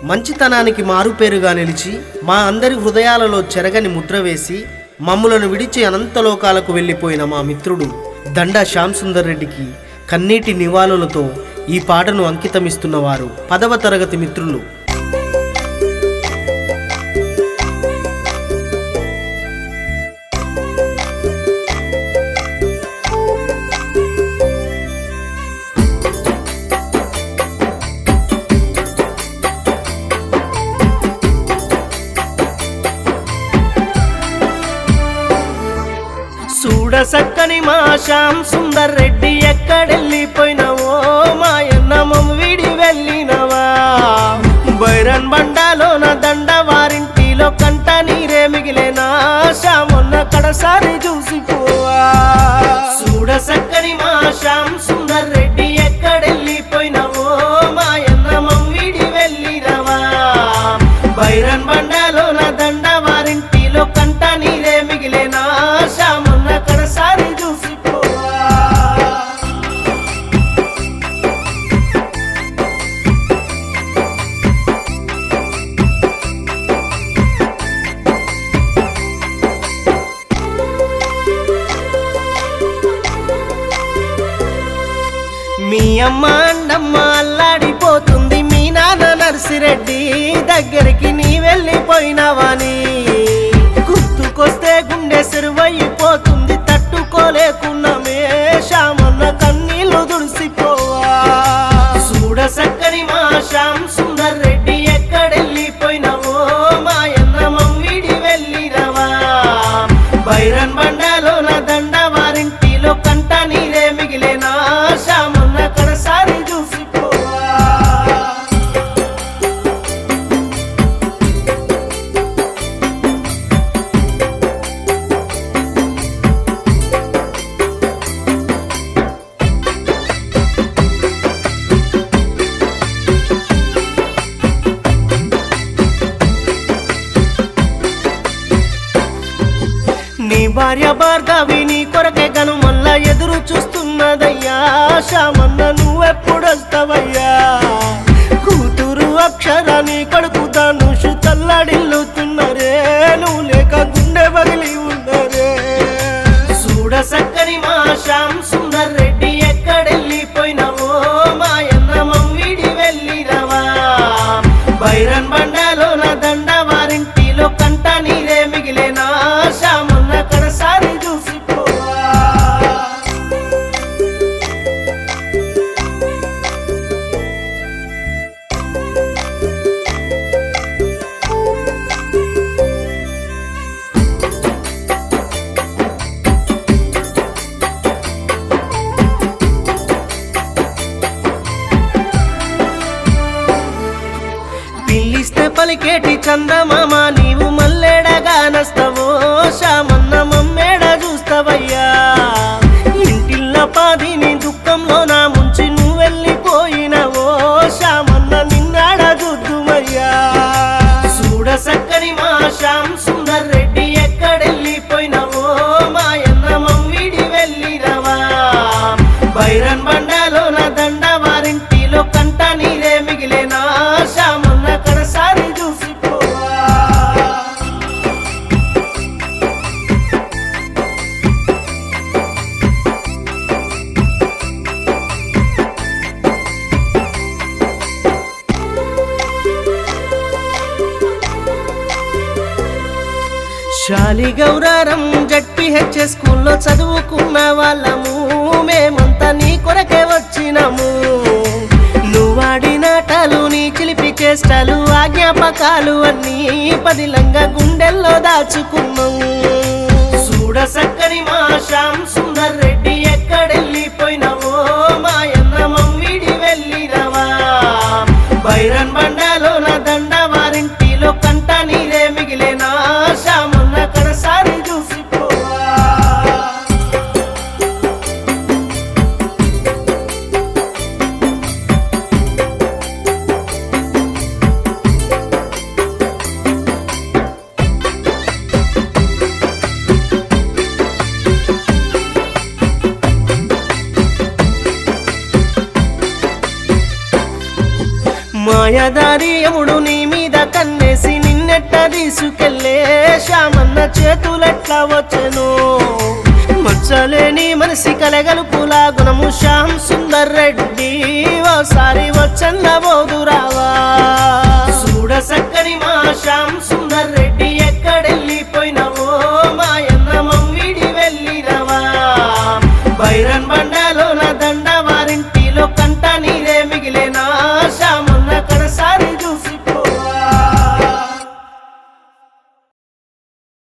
మంచితనానికి మారుపేరుగా నిలిచి మా అందరి హృదయాలలో చెరగని ముద్ర వేసి మమ్ములను విడిచి అనంతలోకాలకు వెళ్ళిపోయిన మా మిత్రుడు దండా శ్యామ్ సుందర్ రెడ్డికి కన్నీటి నివాళులతో ఈ పాటను అంకితమిస్తున్నవారు 10వ తరగతి మిత్రులు. సక్కని మా శ్యామ్ సుందర్ రెడ్డి ఎక్కడెళ్ళిపోయినవో మాయన్న మమ్మ విడి వెళ్ళినవా. బైరన్ బండాలోన దండ వారింటిలో కంట నీరే మిగిలేనా శ్యామన్న కడసారి చూసిపోవా. చూడ సక్కని మా శ్యామ్ సుందర్ రెడ్డి ఎక్కడెళ్ళిపోయినవో మాయన్న మమ్మ విడి వెళ్ళినవా. బైరన్ బండాలోన దండ వారింటిలో కంట నీరే మిగిలేనా శ్యామన్న కడసారి చూసిపోవా. మీ అమ్మ అండమ్మ అల్లాడిపోతుంది, మీ నాన్న నర్సిరెడ్డి దగ్గరికి నీ వెళ్ళిపోయినవాని. గుర్తుకొస్తే గుండె సెరువైపోతుంది, తట్టుకోలేకున్నామే శ్యామన్న కన్నీళ్లు దుడిసిపోవా. చూడ సక్కని మా శ్యామ్ సుందర్ రెడ్డి ఎక్కడెళ్ళిపోయినవో మాయన్న మమ్మిడి వెళ్ళినవా. బైరన్ బండాలోన దండ వారింటిలో కంట నీరే మిగిలేనా శ్యామన్న కడసారి చూసిపోవా. నీ భార్య భార్గవి నీ కొరకే గను మళ్ళా ఎదురు చూస్తున్నదయ్యా. శ్యామన్న నువ్వెప్పుడొస్తావయ్యా. కూతురు అక్షర నీ కొడుకు ధనుషు తల్లడిల్లుతున్నరే, నువ్వు లేక గుండె పగిలి ఉన్నరే. చూడ సక్కని మా శ్యామ్ సుందర్ రెడ్డి ఎక్కడెళ్ళిపోయినవో మాయన్న మమ్మిడి వెళ్ళినవా. బైరన్ బండాలోన దండ వారింటిలో కంట నీరే మిగిలేనా శ్యామన్న కడసారి చూసిపోవా. పిల్లిస్తే పలికేటి చందమామ నీవు మల్లెడగా నస్తవో శ్యామన్న మమ్మేడ చూస్తావయ్యా. ఇంటిల్ల పాదిని దుఃఖంలో నా ముంచి నువ్వు వెళ్ళిపోయినవో శ్యామన్న నిన్నాడ చూద్దుమయ్యా. చూడ సక్కని మా శ్యామ్ సుందర్ రెడ్డి ఎక్కడెళ్ళిపోయినవో మాయన్న మమ్మిడి వెళ్ళినవా. బైరన్ బండాలోన దండ వారింటిలో కంట నీరే మిగిలేనా శ్యామన్న కడసారి చూసిపోవా. శాలిగౌరారం జడ్పీహెచ్ స్కూల్లో చదువుకున్న వాళ్ళము, మేమంతా నీ కొరకే వచ్చినము. నువ్వాడినాటాలు నీ చిలిపి చేష్టాలు ఆ జ్ఞాపకాలు అన్నీ పదిలంగా గుండెల్లో దాచుకున్నాము. చూడ సక్కని మా శ్యామ్ సుందర్ రెడ్డి ఎక్కడెళ్ళిపోయినవో మాయన్న మమ్మిడి వెళ్ళినవా. బైరన్ బండాలోన దండ వారింటిలో కంట నీరే మిగిలేనా శ్యామన్న కడసారి చూసిపోవా. కడదారి యముడు నీ మీద కన్నేసి నిన్నెట్ట తీసుకెళ్ళే శ్యామన్న చేతులెట్లా వచ్చెను మచ్చలేని మనిషి కలగలుపులా గుణము శ్యామ్ సుందర్ రెడ్డి ఓసారి వచ్చన్న బోదురావా చూడ సక్కని మా శ్యామ్ సుందర్